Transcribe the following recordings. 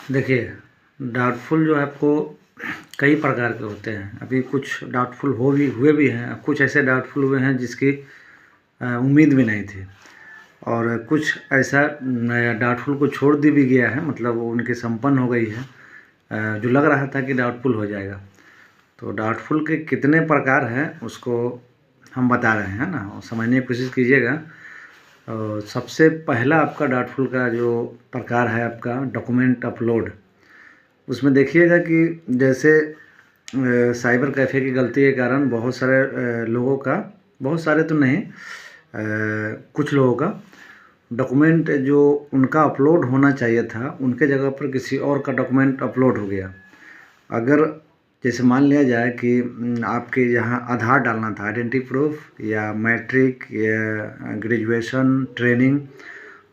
देखिए, डाउटफुल जो है आपको कई प्रकार के होते हैं। अभी कुछ डाउटफुल हुए भी हैं, कुछ ऐसे डाउटफुल हुए हैं जिसकी उम्मीद भी नहीं थी, और कुछ ऐसा डाउटफुल को छोड़ दी भी गया है, मतलब वो उनकी संपन्न हो गई है, जो लग रहा था कि डाउटफुल हो जाएगा। तो डाउटफुल के कितने प्रकार हैं उसको हम बता रहे हैं ना, और समझने की कोशिश कीजिएगा। सबसे पहला आपका डाउटफुल का जो प्रकार है आपका डॉक्यूमेंट अपलोड। उसमें देखिएगा कि जैसे साइबर कैफ़े की गलती के कारण बहुत सारे लोगों का, बहुत सारे तो नहीं, कुछ लोगों का डॉक्यूमेंट जो उनका अपलोड होना चाहिए था उनके जगह पर किसी और का डॉक्यूमेंट अपलोड हो गया। अगर जैसे मान लिया जाए कि आपके यहाँ आधार डालना था, आइडेंटिटी प्रूफ या मैट्रिक या ग्रेजुएशन ट्रेनिंग,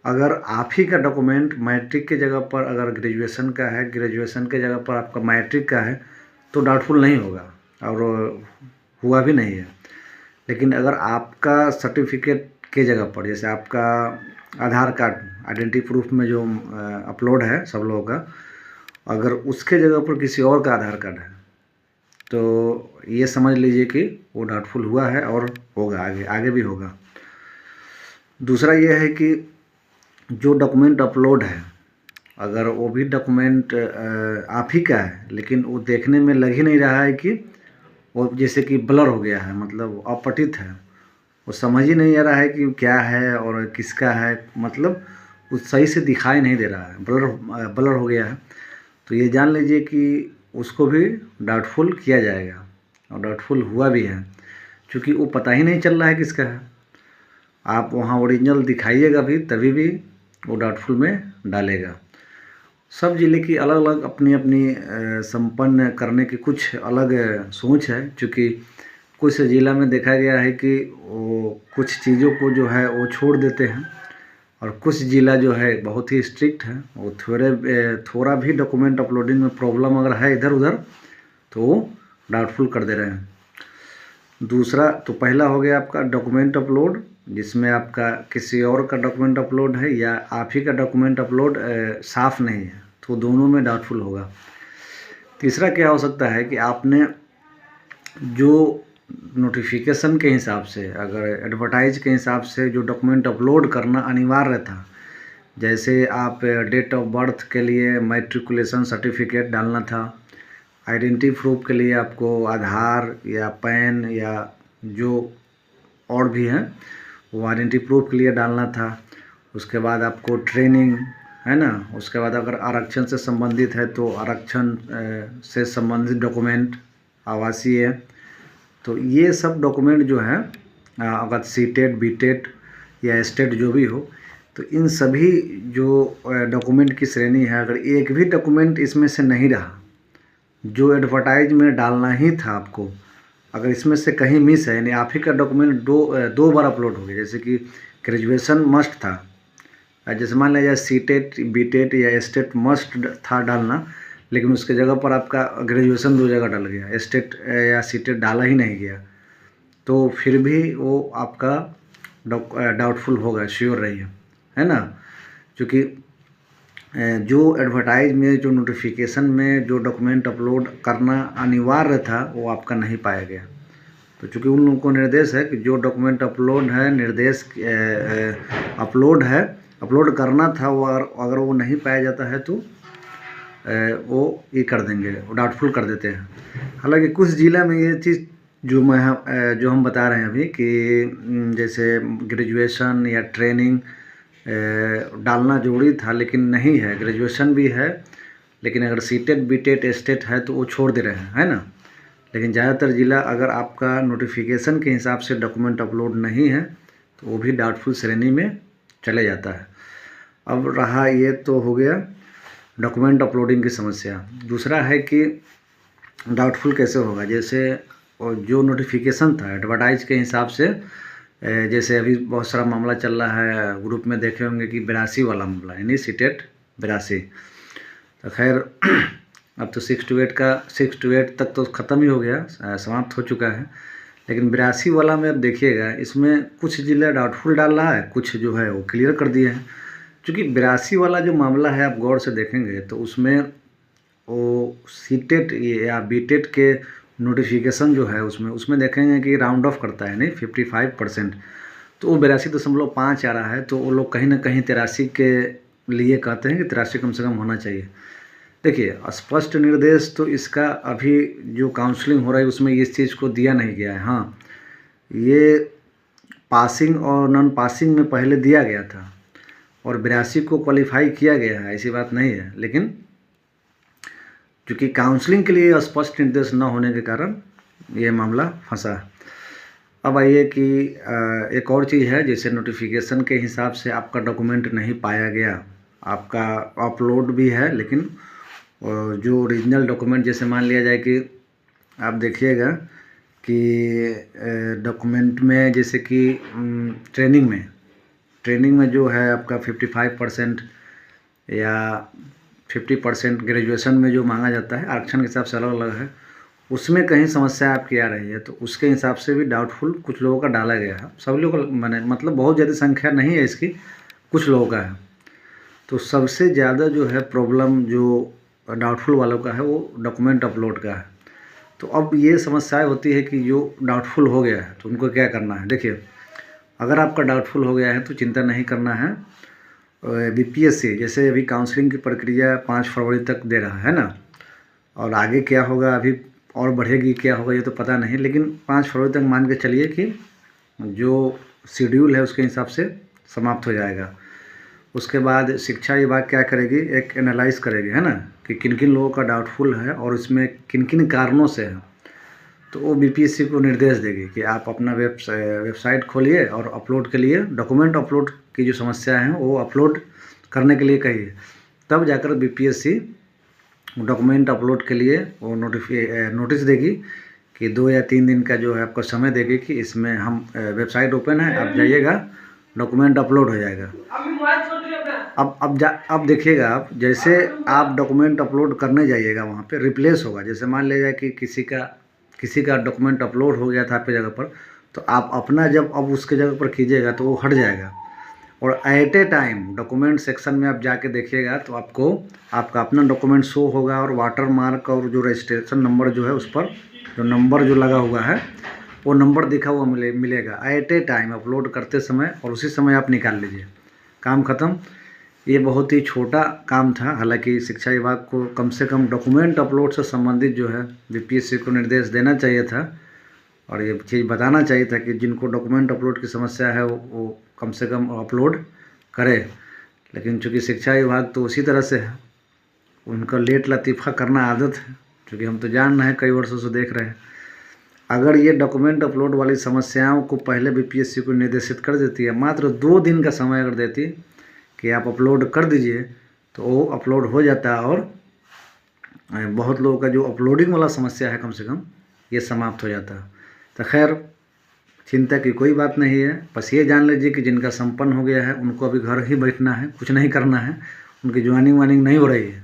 अगर आप ही का डॉक्यूमेंट मैट्रिक के जगह पर अगर ग्रेजुएशन का है, ग्रेजुएशन के जगह पर आपका मैट्रिक का है, तो डाउटफुल नहीं होगा और हुआ भी नहीं है। लेकिन अगर आपका सर्टिफिकेट के जगह पर, जैसे आपका आधार कार्ड आइडेंटिटी प्रूफ में जो अपलोड है सब लोगों का, अगर उसके जगह पर किसी और का आधार कार्ड है, तो ये समझ लीजिए कि वो डाउटफुल हुआ है और होगा, आगे आगे भी होगा। दूसरा ये है कि जो डॉक्यूमेंट अपलोड है, अगर वो भी डॉक्यूमेंट आप ही का है, लेकिन वो देखने में लग ही नहीं रहा है कि वो जैसे कि ब्लर हो गया है, मतलब अपठित है, वो समझ ही नहीं आ रहा है कि क्या है और किसका है, मतलब वो सही से दिखाई नहीं दे रहा है, ब्लर हो गया है। तो ये जान लीजिए कि उसको भी डाउटफुल किया जाएगा, और डाउटफुल हुआ भी है, क्योंकि वो पता ही नहीं चल रहा है किसका है। आप वहाँ ओरिजिनल दिखाइएगा भी, तभी भी वो डाउटफुल में डालेगा। सब ज़िले की अलग अलग अपनी अपनी संपन्न करने की कुछ अलग सोच है, क्योंकि कुछ ज़िला में देखा गया है कि वो कुछ चीज़ों को जो है वो छोड़ देते हैं, और कुछ ज़िला जो है बहुत ही स्ट्रिक्ट है, वो थोड़ा भी डॉक्यूमेंट अपलोडिंग में प्रॉब्लम अगर है इधर उधर तो वो डाउटफुल कर दे रहे हैं। दूसरा तो पहला हो गया आपका डॉक्यूमेंट अपलोड, जिसमें आपका किसी और का डॉक्यूमेंट अपलोड है या आप ही का डॉक्यूमेंट अपलोड साफ नहीं है, तो दोनों में डाउटफुल होगा। तीसरा क्या हो सकता है कि आपने जो नोटिफिकेशन के हिसाब से, अगर एडवर्टाइज के हिसाब से जो डॉक्यूमेंट अपलोड करना अनिवार्य था, जैसे आप डेट ऑफ बर्थ के लिए मैट्रिकुलेशन सर्टिफिकेट डालना था, आइडेंटिटी प्रूफ के लिए आपको आधार या पैन या जो और भी हैं वो आइडेंटिटी प्रूफ के लिए डालना था। उसके बाद आपको ट्रेनिंग है ना, उसके बाद अगर आरक्षण से संबंधित है तो आरक्षण से संबंधित डॉक्यूमेंट, आवासीय, तो ये सब डॉक्यूमेंट जो है अगर सीटेट बीटेट या स्टेट जो भी हो, तो इन सभी जो डॉक्यूमेंट की श्रेणी है, अगर एक भी डॉक्यूमेंट इसमें से नहीं रहा जो एडवर्टाइज में डालना ही था आपको, अगर इसमें से कहीं मिस है, यानी आप ही का डॉक्यूमेंट दो बार अपलोड हो गया, जैसे कि ग्रेजुएशन मस्ट था, जैसे मान लीजिए सीटेट बीटेट या स्टेट मस्ट था डालना, लेकिन उसके जगह पर आपका ग्रेजुएशन 2 जगह डल गया, स्टेट या सीटेट डाला ही नहीं गया, तो फिर भी वो आपका डाउटफुल होगा, श्योर रहिए, है ना। क्योंकि जो एडवर्टाइज में, जो नोटिफिकेशन में जो डॉक्यूमेंट अपलोड करना अनिवार्य था वो आपका नहीं पाया गया। तो चूँकि उन लोगों को निर्देश है कि जो डॉक्यूमेंट अपलोड है, निर्देश अपलोड करना था, वो अगर वो नहीं पाया जाता है तो वो ये कर देंगे, वो डाउटफुल कर देते हैं। हालांकि कुछ ज़िला में ये चीज़ जो हम बता रहे हैं अभी कि जैसे ग्रेजुएशन या ट्रेनिंग डालना जरूरी था, लेकिन नहीं है, ग्रेजुएशन भी है, लेकिन अगर सीटेट बीटेट स्टेट है तो वो छोड़ दे रहे हैं, है ना। लेकिन ज़्यादातर ज़िला अगर आपका नोटिफिकेशन के हिसाब से डॉक्यूमेंट अपलोड नहीं है तो वो भी डाउटफुल श्रेणी में चले जाता है। अब रहा, ये तो हो गया डॉक्यूमेंट अपलोडिंग की समस्या। दूसरा है कि डाउटफुल कैसे होगा, जैसे जो नोटिफिकेशन था एडवर्टाइज के हिसाब से, जैसे अभी बहुत सारा मामला चल रहा है, ग्रुप में देखे होंगे कि 82 वाला मामला, यानी सीटेट 82, तो खैर अब तो 6 to 8 तक तो ख़त्म ही हो गया, समाप्त हो चुका है, लेकिन 82 वाला में अब देखिएगा, इसमें कुछ जिला डाउटफुल डाल रहा है, कुछ जो है वो क्लियर कर दिए हैं। चूँकि 82 वाला जो मामला है आप गौर से देखेंगे तो उसमें वो सीटेट या बीटेट के नोटिफिकेशन जो है उसमें देखेंगे कि राउंड ऑफ करता है नहीं 55%, तो वो 82.5 आ रहा है। तो वो लोग कहीं ना कहीं 83 के लिए कहते हैं कि 83 कम से कम होना चाहिए। देखिए स्पष्ट निर्देश तो इसका अभी जो काउंसलिंग हो रहा है उसमें इस चीज़ को दिया नहीं गया है। हाँ, ये पासिंग और नॉन पासिंग में पहले दिया गया था और 82 को क्वालिफाई किया गया है, ऐसी बात नहीं है। लेकिन क्योंकि काउंसलिंग के लिए स्पष्ट निर्देश न होने के कारण ये मामला फंसा। अब आइए कि एक और चीज़ है, जैसे नोटिफिकेशन के हिसाब से आपका डॉक्यूमेंट नहीं पाया गया, आपका अपलोड भी है लेकिन जो ओरिजिनल डॉक्यूमेंट, जैसे मान लिया जाए कि आप देखिएगा कि डॉक्यूमेंट में जैसे कि ट्रेनिंग में जो है आपका 55% या 50% ग्रेजुएशन में जो मांगा जाता है, आरक्षण के हिसाब से अलग अलग है, उसमें कहीं समस्या आपकी आ रही है तो उसके हिसाब से भी डाउटफुल कुछ लोगों का डाला गया है। सब लोगों का मतलब बहुत ज़्यादा संख्या नहीं है इसकी, कुछ लोगों का है। तो सबसे ज़्यादा जो है प्रॉब्लम जो डाउटफुल वालों का है वो डॉक्यूमेंट अपलोड का है। तो अब ये समस्याएं होती है कि जो डाउटफुल हो गया है तो उनको क्या करना है। देखिए अगर आपका डाउटफुल हो गया है तो चिंता नहीं करना है। बीपीएससी जैसे अभी काउंसलिंग की प्रक्रिया 5 फरवरी तक दे रहा है ना, और आगे क्या होगा अभी और बढ़ेगी क्या होगा ये तो पता नहीं, लेकिन 5 फरवरी तक मान के चलिए कि जो शेड्यूल है उसके हिसाब से समाप्त हो जाएगा। उसके बाद शिक्षा विभाग क्या करेगी, एक एनालाइज करेगी, है ना, कि किन किन लोगों का डाउटफुल है और उसमें किन किन कारणों से है। तो वो बीपीएससी को निर्देश देगी कि आप अपना वेबसाइट खोलिए और अपलोड के लिए डॉक्यूमेंट अपलोड की जो समस्या है वो अपलोड करने के लिए कहिए। तब जाकर बीपीएससी डॉक्यूमेंट अपलोड के लिए वो नोटिस देगी कि 2 या 3 दिन का जो है आपको समय देगी कि इसमें हम वेबसाइट ओपन है, आप जाइएगा, डॉक्यूमेंट अपलोड हो जाएगा। अब देखिएगा आप, जैसे आप डॉक्यूमेंट अपलोड करने जाइएगा वहाँ पे रिप्लेस होगा। जैसे मान लिया जाए कि किसी का डॉक्यूमेंट अपलोड हो गया था आपकी जगह पर, तो आप अपना जब अब उसके जगह पर कीजिएगा तो वो हट जाएगा। और at a time document section में आप जाके देखिएगा तो आपको आपका अपना डॉक्यूमेंट शो होगा और वाटर मार्क और जो रजिस्ट्रेशन नंबर जो है उस पर जो नंबर जो लगा हुआ है वो नंबर दिखा हुआ मिलेगा एट ए टाइम अपलोड करते समय, और उसी समय आप निकाल लीजिए, काम ख़त्म। ये बहुत ही छोटा काम था, हालांकि शिक्षा विभाग को कम से कम डॉक्यूमेंट अपलोड से संबंधित जो है बीपीएससी को निर्देश देना चाहिए था और ये चीज़ बताना चाहिए था कि जिनको डॉक्यूमेंट अपलोड की समस्या है वो कम से कम अपलोड करे। लेकिन चूँकि शिक्षा विभाग तो उसी तरह से है, उनका लेट लतीफ़ा करना आदत है, क्योंकि हम तो जान रहे हैं, कई वर्षों से देख रहे हैं। अगर ये डॉक्यूमेंट अपलोड वाली समस्याओं को पहले बीपीएससी को निर्देशित कर देती है, मात्र 2 दिन का समय अगर देती कि आप अपलोड कर दीजिए, तो वो अपलोड हो जाता है और बहुत लोगों का जो अपलोडिंग वाला समस्या है कम से कम ये समाप्त हो जाता है। तो खैर चिंता की कोई बात नहीं है, बस ये जान लीजिए कि जिनका संपन्न हो गया है उनको अभी घर ही बैठना है, कुछ नहीं करना है, उनकी ज्वाइनिंग वाइनिंग नहीं हो रही है।